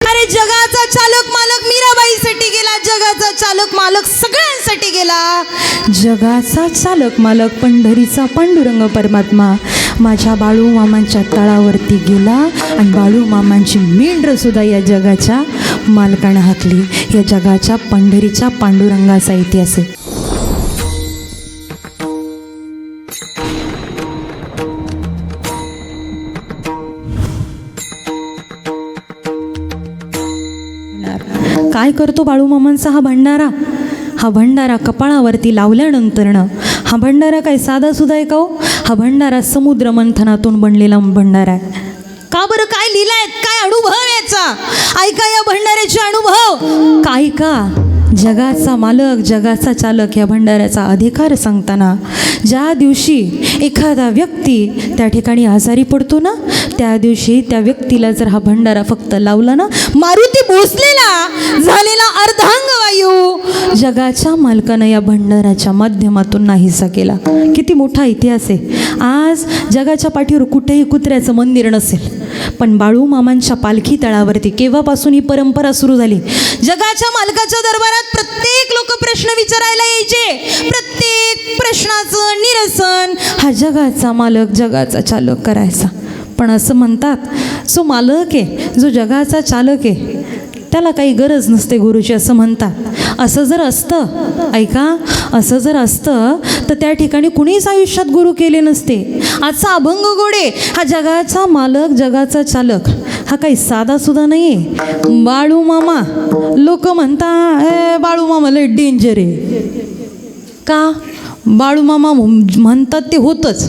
अरे जगाचा चालक मालक मीराबाईसाठी गेला, जगाचा चालक मालक सगळ्यांसाठी गेला. जगाचा चालक मालक पंढरीचा पांडुरंग परमात्मा माझ्या बाळू मामांच्या तळावरती गेला आणि बाळू मामांची मेंढरं सुद्धा या जगाच्या मालकानं हाकली. या जगाच्या पंढरीच्या पांडुरंगाचा इतिहास आहे. काय करतो बाळू मामांचा हा भंडारा? हा भंडारा कपाळावरती लावल्यानंतरनं हा भंडारा काय साधा सुद्धा आहे का हो? हा भंडारा समुद्र मंथनातून बनलेला भंडारा आहे. का बरं? काय लिहिलंय? काय अनुभव याचा? ऐका या भंडाऱ्याचे अनुभव. काय का जगाचा मालक जगाचा चालक या भंडाऱ्याचा अधिकार सांगताना ज्या दिवशी एखादा व्यक्ती त्या ठिकाणी आजारी पडतो ना, त्या दिवशी त्या व्यक्तीला जर हा भंडारा फक्त लावला ना, मारुती भोसलेला झालेला अर्धांगवायू जगाच्या मालकानं या भंडाऱ्याच्या माध्यमातून नाहीसा केला. किती मोठा इतिहास आहे. आज जगाच्या पाठीवर कुठेही कुत्र्याचं मंदिर नसेल, पण बाळू मामांच्या पालखी तळावरती केव्हापासून ही परंपरा सुरू झाली? जगाच्या मालकाच्या दरबारात प्रत्येक लोक प्रश्न विचारायला यायचे. प्रत्येक प्रश्नाचं निरसन हा जगाचा मालक जगाचा चालक करायचा. पण असं म्हणतात जो मालक आहे, जो जगाचा चालक आहे, त्याला काही गरज नसते गुरुची असं म्हणतात. असं जर असतं, ऐका, असं जर असतं तर त्या ठिकाणी कुणीच आयुष्यात गुरु केले नसते. आजचा अभंग गोडे हा जगाचा मालक जगाचा चालक हा काही साधा सुद्धा नाही आहे. बाळू मामा, लोक म्हणतात बाळू मामा लय डेंजर आहे. का? बाळू मामा म्हणतात ते होतच.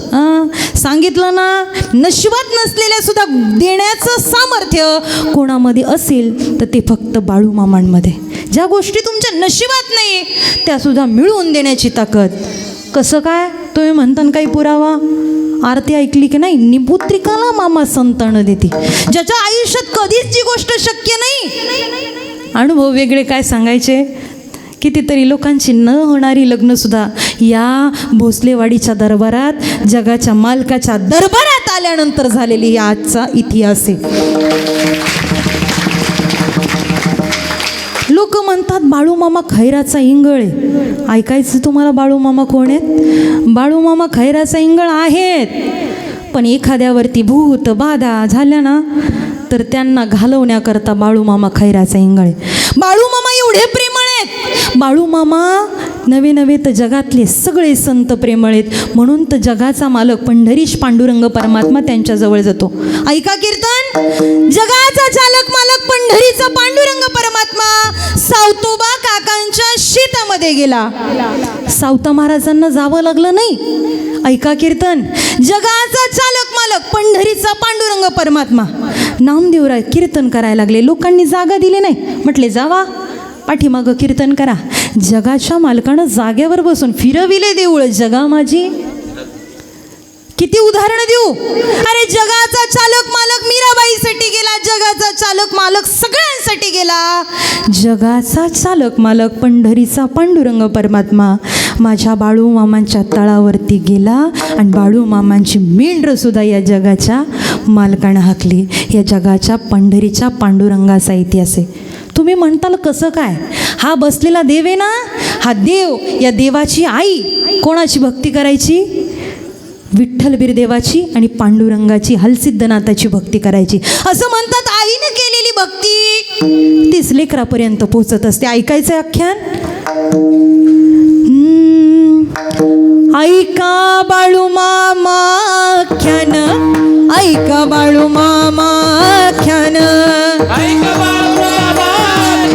सांगितलं ना, नशिबात नसलेल्या सुद्धा देण्याचं सामर्थ्य कोणामध्ये असेल तर ते फक्त बाळू मामांमध्ये. ज्या गोष्टी तुमच्या नशिबात नाही त्या सुद्धा मिळवून देण्याची ताकद. कसं काय? तुम्ही म्हणता काही पुरावा? आरती ऐकली की नाही? निपुत्रिकाला मामा संतान देते. ज्याच्या आयुष्यात कधीच जी गोष्ट शक्य नाही, अनुभव वेगळे काय सांगायचे. कितीतरी लोकांची न होणारी लग्नसुद्धा या भोसलेवाडीच्या दरबारात जगाच्या मालकाच्या दरबारात आल्यानंतर झालेली या आजचा इतिहास आहे. लोक म्हणतात बाळू मामा खैराचा इंगळ आहे. ऐकायचं तुम्हाला बाळू मामा कोण आहेत? बाळू मामा खैराचा इंगळ आहेत. पण एखाद्यावरती भूत बाधा झाल्या ना तर त्यांना घालवण्याकरता बाळू मामा खैराचा इंगळ आहे. बाळू मामा एवढे प्रेमळ आहेत. बाळू मामा नवे नवे तर जगातले सगळे संत प्रेमळ आहेत. म्हणून तर जगाचा मालक पंढरीश पांडुरंग परमात्मा त्यांच्याजवळ जातो. ऐका कीर्तन. जगाचा चालक मालक पंढरीचा पांडुरंग परमात्मा सावतोबा काकांच्या शेतामध्ये गेला. सावता महाराजांना जावं लागलं नाही. ऐका कीर्तन. जगाचा चालक मालक पंढरीचा पांडुरंग परमात्मा नामदेवराय कीर्तन करायला लागले. लोकांनी जागा दिली नाही. म्हटले जावा पाठीमागं कीर्तन करा. जगाच्या मालकानं जागेवर बसून फिरविले देऊळ जगा माझी. किती उदाहरणं देऊ. अरे जगाचा चालक मालक मीराबाईसाठी गेला, जगाचा चालक मालक सगळ्यांसाठी गेला. जगाचा चालक मालक पंढरीचा पांडुरंग परमात्मा माझ्या बाळू मामांच्या तळावरती गेला आणि बाळू मामांची मेंढरं सुद्धा या जगाच्या मालकानं हाकली. या जगाच्या पंढरीच्या पांडुरंगाचा इतिहास आहे. तुम्ही म्हणताल कसं काय? हा बसलेला देव आहे ना, हा देव, या देवाची आई कोणाची भक्ती करायची? विठ्ठलबीर देवाची आणि पांडुरंगाची हलसिद्धनाथाची भक्ती करायची. असं म्हणतात आईने केलेली भक्ती तीच लेकरापर्यंत पोहोचत असते. ऐकायचं आख्यान. ऐका बाळू मामा आख्यान, ऐका बाळू मामा आख्यान, ऐका बाळू मामा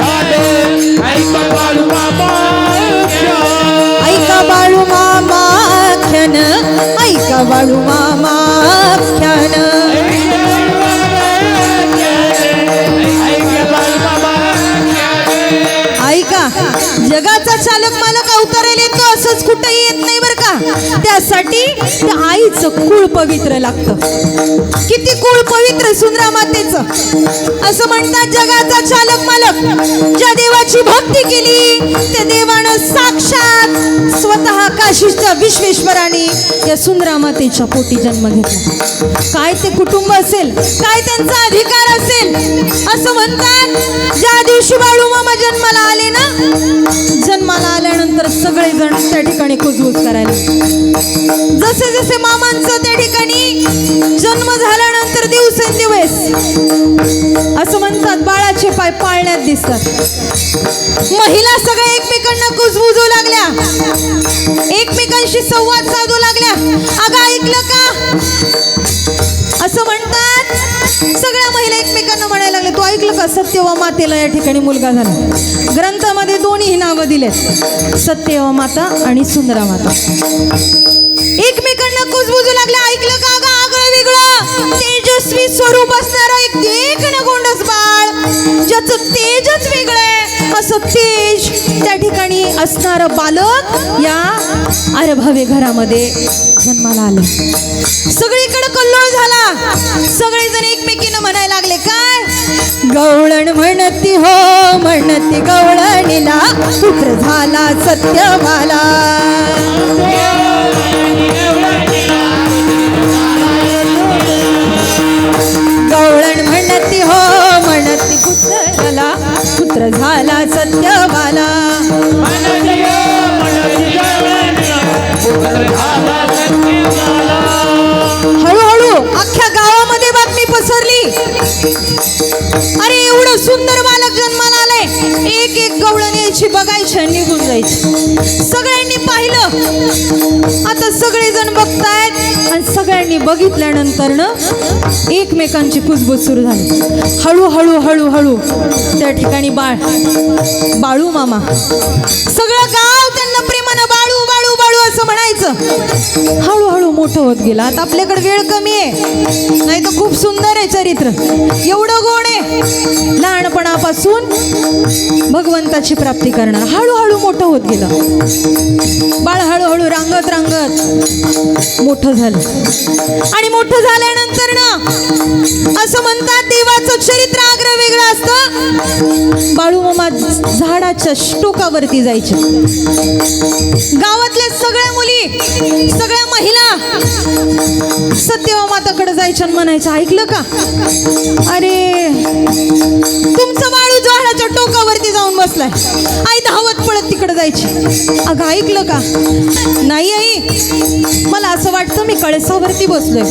आख्यान, ऐका बाळू मामा आख्यान, ऐका बाळू मामा आख्यान, ऐका बाळू मामा आख्यान. ऐका, जगाचा चालक मालक अवतारायला येतो असंच कुठंही येत नाही बरं का. त्यासाठी त्या आईचं कुळ पवित्र लागतं. किती कुळ पवित्र सुंदरा मातेचं. असं म्हणतात जगाचा चालक मालक ज्या देवाची भक्ती केली त्या देवानं साक्षात स्वतः काशीच्या विश्वेश्वराने या सुंदरा मातेच्या पोटी जन्म घेतला. काय ते कुटुंब असेल, काय त्यांचा अधिकार असेल. असं म्हणतात ज्या दिवशी बाळूमामा जन्माला आले ना, जन्माला आल्यानंतर सगळेजण त्या ठिकाणी कुजबूज करायला. जसे जसे मामांचं त्या ठिकाणी जन्म झाल्यानंतर दिवसेंदिवस असं म्हणतात बाळाचे पाय पाळण्यात दिसतात. महिला सगळ्या एकमेकांना कुजबुजू लागल्या, एकमेकांशी संवाद साधू लागल्या. अगं ऐकलं का? असं म्हणतात सगळ्या महिला एकमेकांना म्हणायला लागले, तू ऐकलं का सत्यवा मातेला या ठिकाणी मुलगा झाला. ग्रंथामध्ये दोन्ही नावं दिलेत, सत्यवा माता आणि सुंदरा माता. एकमेकांना कुजबुजू लागल्या. ऐकलं का? ग आगळं वेगळं तेजस्वी स्वरूप असणारं एक देखणं गोंडस बाळ, ज्याचं तेजच वेगळं आहे, असं तेज त्या ठिकाणी असणारं बालक या आरभावे घरामध्ये जन्माला आलं. सगळीकडे कल्लोळ झाला. सगळेजण एकमेकीनं म्हणायला लागले, काय गवळण म्हणती हो म्हणती गवळणीला पुत्र झाला सत्यवाला. गवळण म्हणती हो म्हणती पुत्राला पुत्र झाला सत्यवाला. हळूहळू अख्ख्या गावामध्ये बातमी पसरली. अरे एवढं सुंदर बालक जन्माला आलंय. एक एक गवळण यायची, बघायची आणि निघून जायची. सगळ्यांनी पाहिलं. आता सगळेजण बघतायत आणि सगळ्यांनी बघितल्यानंतर ना एकमेकांची कुजबूज सुरू झाली. हळूहळू हळूहळू त्या ठिकाणी बाळू मामा, सगळं गाव त्यांना प्रेमानं बाळू बाळू बाळू असं म्हणायचं. हळूहळू मोठं होत गेला. आता आपल्याकडे वेळ कमी आहे, नाही तर खूप सुंदर आहे चरित्र, एवढं गोड आहे. लहानपणापासून भगवंताची प्राप्ती करणार. हळूहळू मोठं होत गेलं बाळ. हळूहळू रांगत रांगत मोठं झालं. आणि मोठं झाल्यानंतर ना असं म्हणतात देवाचं चरित्र आग्रह वेगळं असतं. बाळूमामा झाडाच्या टोकावरती जायचे. गावातल्या सगळ्या मुली, सगळ्या महिला सत्यवा माताकडे जायच्या आणि म्हणायचं, ऐकलं का? अरे तुमचं बाळू झाडाच्या टोकावरती जाऊन बसलाय. आई धावत पळत तिकडे जायची. अगं ऐकलं का? नाही आई, मला असं वाटतं मी कळसावरती बसलोय.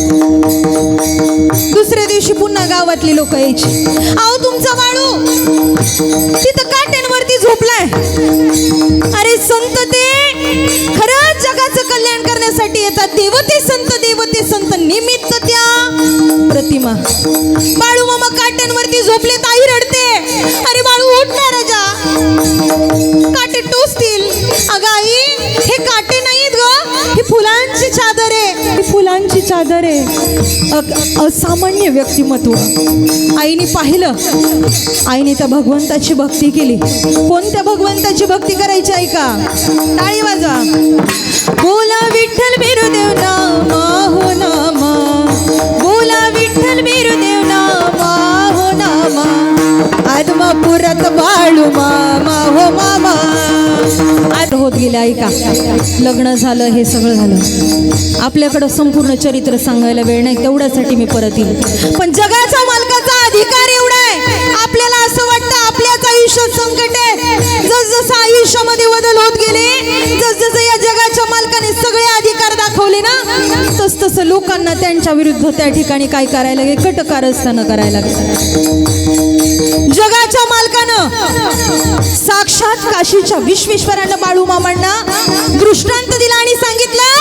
दुसऱ्या दिवशी पुन्हा गावातली लोक यायची. अहो तुमचा बाळू तिथं काट्यांवरती झोपलाय. अरे संत ते खरंच जगाचं कल्याण करण्यासाठी येतात. देवते संत निमित्त त्या प्रतिमा. बाळू मामा काट्यांवरती झोपले. ताई रडते. अरे बाळू उठ ना राजा, काटे टोचतील. अगं आई हे काटे नाहीत ग, ही फुलांची चादर आहे, ही फुलांची चादर आहे. असामान्य व्यक्तिमत्व. आईने पाहिलं. आईने त्या भगवंताची भक्ती केली. कोणत्या भगवंताची भक्ती करायची आहे का? टाळी वाजवा. बोला विठ्ठल बिरुदेव नामा हो नामा, बोला विठ्ठल बिरुदेव नामा हो नामा. आदमापुरात बाळू मामा हो मामा. आज होत गेले ऐका. लग्न झालं, हे सगळं झालं. आपल्याकडं संपूर्ण चरित्र सांगायला वेळ नाही, तेवढ्यासाठी मी परत येईल. पण जगाचा मालकाचा अधिकार एवढा आहे. आपल्याला असं वाटतं आपल्याच आयुष्यात संकट आहे. जसजसं आयुष्यामध्ये बदल होत गेले, जसजसं या जगाच्या मालकाने सगळे अधिकार दाखवले ना, तसतसं लोकांना त्यांच्या विरुद्ध त्या ठिकाणी काय करायला लागले? कटकारस्थानं करायला लागले. जगाच्या मालकानं साक्षात काशीच्या विश्वेश्वरानं बाळू मामांना दृष्टांत दिला आणि सांगितलं,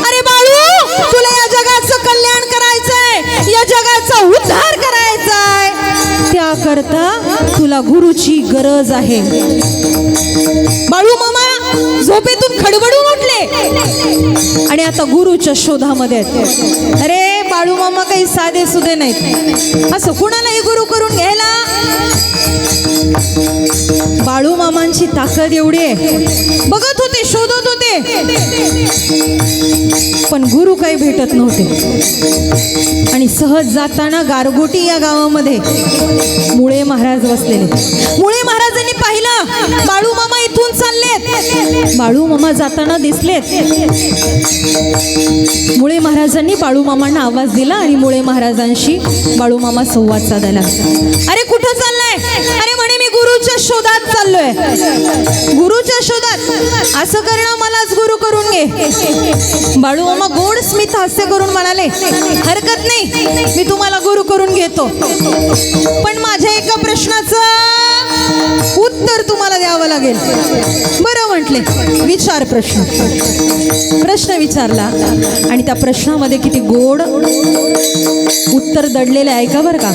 अरे बाळू तुला या जगाचं कल्याण करायचंय, या जगाचा उद्धार करायचाय, त्याकरता तुला गुरुची गरज आहे. बाळू मामा झोपेतून खडबडून उठले आणि आता गुरुच्या शोधामध्ये आहेत. अरे बाळू मामा काही साधे सुधे नाहीत, असं कुणालाही गुरु करून घ्यायला. बाळू मामांची ताकद एवढी आहे. बघत होते, शोधत होते. पण गुरु काही भेटत नव्हते आणि सहज जाताना गारगोटी या गावामध्ये मुळे महाराज बसलेले. मुळे महाराजांनी पाहिलं बाळू मामा इथून चाललेत. बाळू मामा जाताना दिसलेत. मुळे महाराजांनी बाळू मामांना आवाज दिला आणि मुळे महाराजांशी बाळू मामा संवाद साधायला. अरे कुठं चाललाय? अरे म्हणे मी गुरुच्या शोधात चाललोय. गुरुच्या शोधात? असं करणं मलाच गुरु करून घे. बाळू मामा गोड स्मित हास्य करून म्हणाले, हरकत नाही, मी तुम्हाला गुरु करून घेतो, पण माझ्या एका प्रश्नाचं उत्तर तुम्हाला द्यावं लागेल. बरं म्हटले, विचार प्रश्न. प्रश्न विचारला आणि त्या प्रश्नामध्ये किती गोड उत्तर दडलेले आहे का बरं का.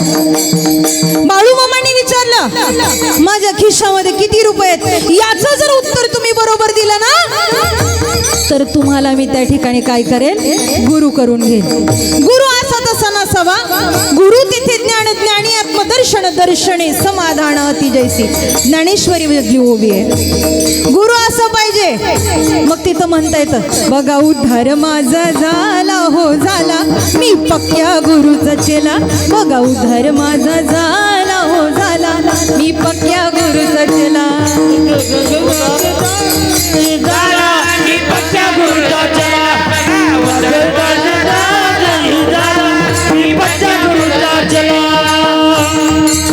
बाळू मामांनी विचारलं, माझ्या खिशामध्ये किती रुपये आहेत? याचं जर उत्तर तुम्ही बरोबर दिलं ना तर तुम्हाला मी त्या ठिकाणी काय करेल? गुरु करून घेईन. गुरु असा तसा नसावा. गुरु तिथे ज्ञान ज्ञानी आत्मदर्शन दर्शने समाधान अति जैसी ज्ञानेश्वरी बदली उभी आहे. गुरु असं पाहिजे. मग तिथं म्हणता येतं, बघा उद्धार माझा झाला हो झाला, मी पक्क्या गुरुचा चेला. बघा उद्धार माझा झाला हो झाला, मी पक्क्या गुरुचा चेला.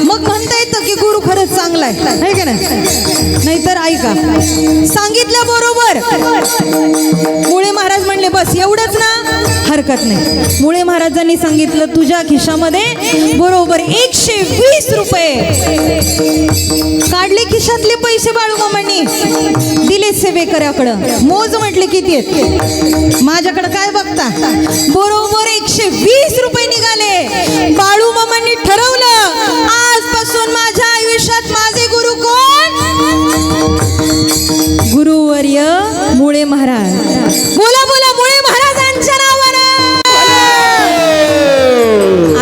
मग म्हणता येतं की गुरु खरंच चांगला आहे का नाही? नाहीतर ऐका, सांगितलं बरोबर. मुळे महाराज म्हणले, बस एवढंच ना? हरकत नाही. मुळे महाराजांनी सांगितलं, तुझ्या खिशामध्ये बरोबर 120 रुपये. काढले खिशातले पैसे बाळू मामांनी, दिले सेवेकऱ्याकडं. मोज म्हटले किती आहेत? माझ्याकडे काय बघता? बरोबर 120 रुपये निघाले. बाळू मामांनी ठरवलं, आजपासून माझ्या आयुष्यात माझे गुरु कोण? गुरुवर्य मुळे महाराज. बोला बोला, मुळे महाराजांच्या नावानं.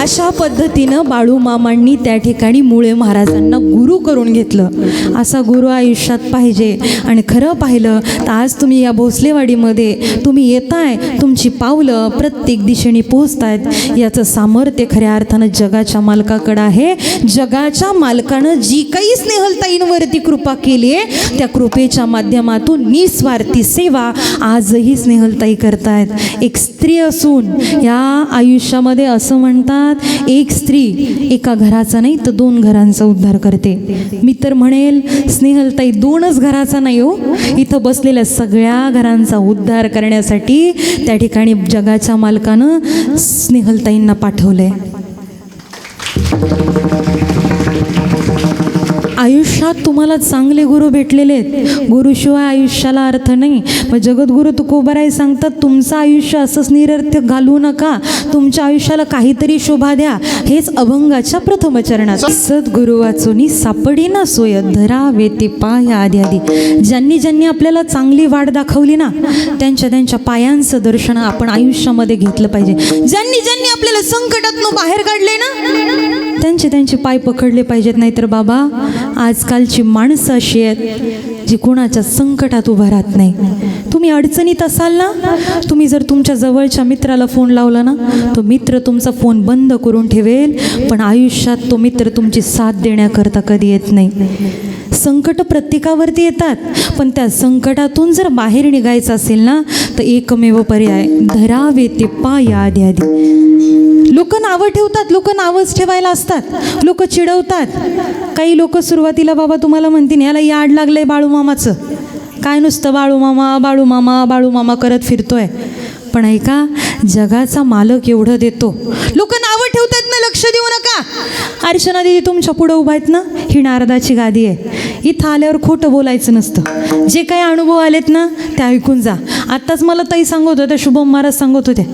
अशा पद्धतीनं बाळू मामांनी त्या ठिकाणी मुळे महाराजांना गुरु करून घेतलं. असा गुरु आयुष्यात पाहिजे. आणि खरं पाहिलं तर आज तुम्ही या भोसलेवाडीमध्ये तुम्ही येताय, तुमची पावलं प्रत्येक दिशेने पोहोचतायत. याचं सामर्थ्य खऱ्या अर्थानं जगाच्या मालकाकडं आहे. जगाच्या मालकानं जी काही स्नेहलताईंवरती कृपा केली आहे, त्या कृपेच्या माध्यमातून निस्वार्थी सेवा आजही स्नेहलताई करतायत. एक स्त्री असून या आयुष्यामध्ये असं म्हणतात, एक स्त्री एका घराचा नाही तर 2 घरांचा उद्धार करते. मी तर म्हणेल स्नेहलताई 2च घराचा नाही हो, इथं बसलेल्या सगळ्या घरांचा उद्धार करण्यासाठी त्या ठिकाणी जगाच्या मालकानं स्नेहलताईंना पाठवलंय. आयुष्यात तुम्हाला चांगले गुरु भेटलेले आहेत. गुरुशिवाय आयुष्याला अर्थ नाही. मग जगद्गुरु तुकोबाराय सांगतात, तुमचं आयुष्य असंच निरर्थक घालवू नका, तुमच्या आयुष्याला काहीतरी शोभा द्या. हेच अभंगाच्या प्रथम चरणात. सद्गुरु वाचोनी सापडी ना सोय, धरावे ते पाय आधी आधी. ज्यांनी ज्यांनी आपल्याला चांगली वाट दाखवली ना, त्यांच्या पायांचं दर्शन आपण आयुष्यामध्ये घेतलं पाहिजे. ज्यांनी ज्यांनी आपल्याला संकटातून बाहेर काढले ना, त्यांचे पाय पकडले पाहिजेत. नाहीतर बाबा, आजकालची माणसं अशी आहेत जी कोणाच्या संकटात उभा राहत नाही. तुम्ही अडचणीत असाल ना, तुम्ही जर तुमच्या जवळच्या मित्राला फोन लावला ना, तो मित्र तुमचा फोन बंद करून ठेवेल, पण आयुष्यात तो मित्र तुमची साथ देण्याकरता कधी येत नाही. संकट प्रत्येकावरती येतात, पण त्या संकटातून जर बाहेर निघायचं असेल ना, तर एकमेव पर्याय धरावे ते पाय आधी आधी. लोक नावं ठेवतात, लोक नावंच ठेवायला असतात, लोक चिडवतात. काही लोक सुरुवातीला बाबा तुम्हाला म्हणतील, याला याड लागलंय बाळू मामाचं, काय नुसतं बाळू मामा बाळू मामा बाळू मामा करत फिरतोय. पण ऐका, जगाचा मालक एवढं देतो. लोक नावं ठेवतात ना, लक्ष देऊ नका. अर्चना दिदी तुमच्या पुढं उभा आहेत ना, ही नारदाची गादी आहे. इथं आल्यावर खोटं बोलायचं नसतं. जे काही अनुभव आलेत ना, ते ऐकून जा. आत्ताच मला ताई सांगत होत्या, शुभम महाराज सांगत होते,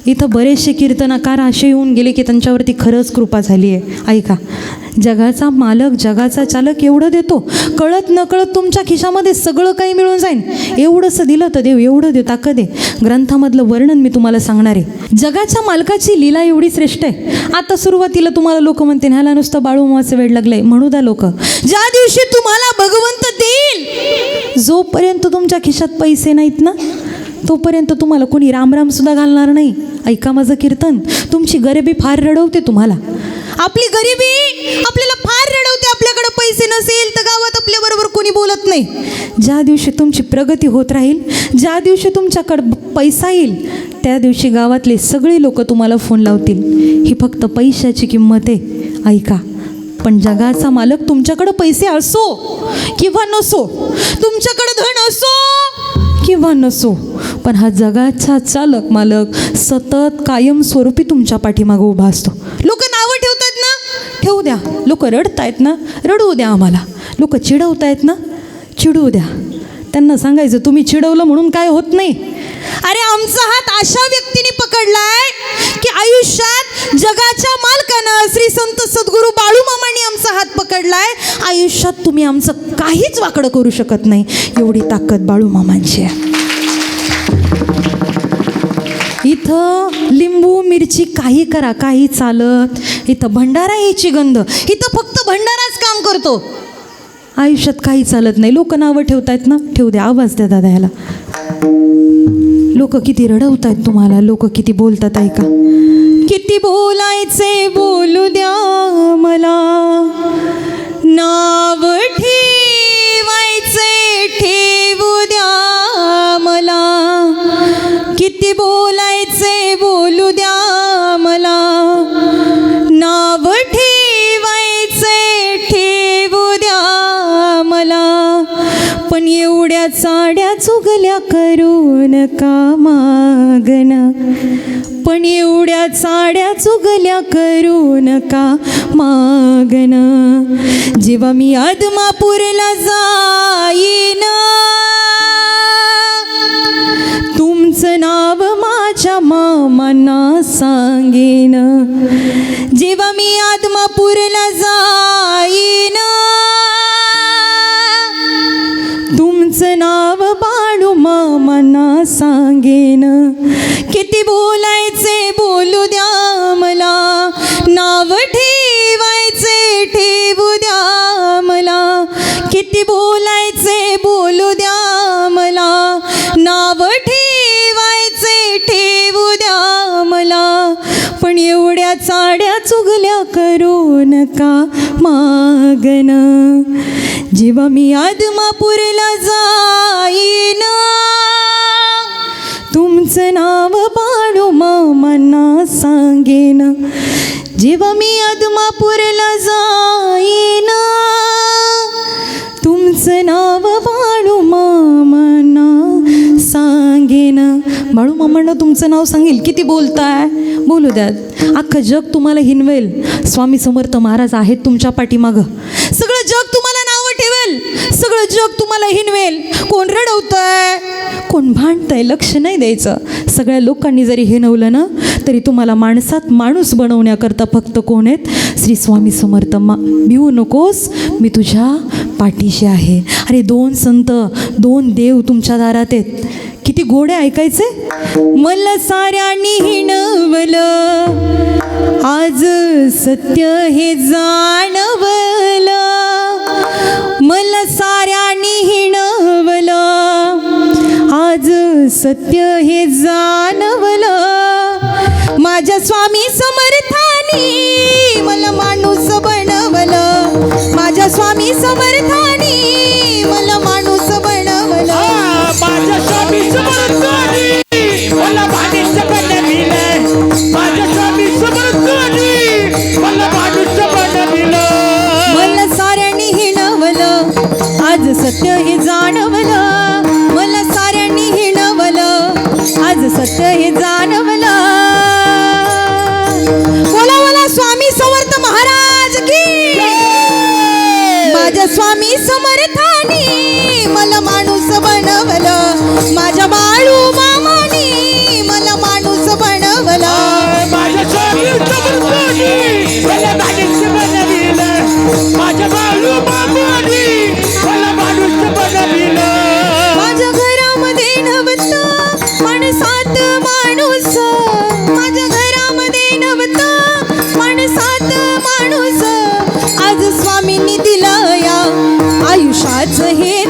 इथं बरेचसे कीर्तनकार असे येऊन गेले की त्यांच्यावरती खरंच कृपा झाली आहे. ऐका, जगाचा मालक जगाचा चालक एवढं देतो, कळत नकळत तुमच्या खिशामध्ये सगळं काही मिळून जाईल. एवढंसं दिलं तर देव एवढं देव ताकद आहे. ग्रंथामधलं वर्णन मी तुम्हाला सांगणार आहे. जगाच्या मालकाची लीला एवढी श्रेष्ठ आहे. आता सुरुवातीला तुम्हाला लोक म्हणते ह्याला नुसतं बाळूमामाचं वेळ लागलंय. म्हणू द्या लोक, ज्या दिवशी तुम्हाला भगवंत देईल, जोपर्यंत तुमच्या खिशात पैसे नाहीत ना तोपर्यंत तुम्हाला कोणी रामराम सुद्धा घालणार नाही. ऐका माझं कीर्तन, तुमची गरिबी फार रडवते तुम्हाला. आपली गरिबी आपल्याला फार रडवते. आपल्याकडे पैसे नसेल तर गावात आपल्याबरोबर कोणी बोलत नाही. ज्या दिवशी तुमची प्रगती होत राहील, ज्या दिवशी तुमच्याकडं पैसा येईल, त्या दिवशी गावातले सगळे लोक तुम्हाला फोन लावतील. ही फक्त पैशाची किंमत आहे. ऐका, पण जगाचा मालक तुमच्याकडं पैसे असो किंवा नसो, तुमच्याकडं धन असो किंवा नसो, पण हा जगाचा चालक मालक सतत कायमस्वरूपी तुमच्या पाठीमागं उभा असतो. लोक नावं ठेवतात ना, ठेवू द्या. लोक रडतायत ना, रडू द्या आम्हाला. लोक चिडवतायत ना, चिडवू द्या. त्यांना सांगायचं तुम्ही चिडवलं म्हणून काय होत नाही. अरे आमचा हात अशा व्यक्तीने पकडलाय की आयुष्यात जगाच्या मालकानं श्री संत सद्गुरू बाळूमामांनी आमचा हात पकडलाय. आयुष्यात तुम्ही आमचं काहीच वाकडं करू शकत नाही, एवढी ताकद बाळूमामांची आहे. इथं लिंबू मिरची काही करा, काही चालत. इथं भंडारा यायची गंध, इथं फक्त भंडाराच काम करतो. आयुष्यात काही चालत नाही. लोक नावं ठेवतायत ना, ठेवू द्या. आवाज द्या दादा ह्याला. लोक किती रडवतायत तुम्हाला, लोक किती बोलतात. ऐका, किती बोलायचे बोलू द्या मला, नाव ठेवायचे ठेवू द्या मला. किती बोलायचे बोलू द्या मला, नाव ठेवायचे ठेवू द्या मला. पण एवढ्या चाड्या चुगल्या करू नका मागणं, पण एवढ्या चाड्या चुगल्या करू नका मागणं. जेव्हा मी आदमापूरला जाईन, तुमचं नाव माझ्या मामांना सांगेन. जेव्हा मी आदमापूरला जाईन, तुमचं नाव बाळू मामांना सांगेन. किती बोलायचे बोलू द्या मला, नाव ठेवायचे ठेवू द्या मला. किती बोलायचे बोलू द्या मला, नाव ठेवायचे ठेवू द्या मला. पण एवढ्या चाड्या चुगल्या करू नका मागणं. जेव्हा मी आदमापूरला जाईन, तुमचं नाव बाळू मामांना सांगेन. जेव्हा मी आदमापूरला जाईन, तुमचं नाव बाळू मामांना सांगेन. बाळू मामांना तुमचं नाव सांगेल. किती बोलताय, बोलू द्यात. अख्खं जग तुम्हाला हिनवेल. स्वामी समर्थ महाराज आहेत तुमच्या पाठीमागं. सगळं जग तुम्हाला नावं ठेवेल, सगळं जग तुम्हाला हिनवेल. कोण रडवतंय, कोण भांडतंय, लक्ष नाही द्यायचं. सगळ्या लोकांनी जरी हिनवलं ना, तरी तुम्हाला माणसात माणूस बनवण्याकरता फक्त कोण आहेत, श्री स्वामी समर्थ. भिवू नकोस, मी तुझ्या पाठीशी आहे. अरे दोन संत, दोन देव तुमच्या दारात आहेत. किती गोड आहे ऐकायचे. मला साऱ्यांनी हिणवलं, आज सत्य हे जाणवलं. मला साऱ्यांनी हिणवलं, आज सत्य हे जाणवलं. माझ्या स्वामी समर्थानी मला माणूस बनवलं. माझ्या स्वामी समर्थानी मला माणूस बनवलं. माझ्या स्वामी समर्थानी मला माणूस बनविलं. माझ्या स्वामी समर्थानी मला माणूस बनविलं. मला साऱ्यांनी हिणवलं, आज सत्य हे जाणवलं. मला साऱ्यांनी हिणवलं, आज सत्य हे जाणवलं. बोला बोला स्वामी समर्थ महाराज की. माझ्या स्वामी समर्थानी मला माणूस बनवलं. माझ्या बाळू मामानी मला माणूस बनवलं. पाच हे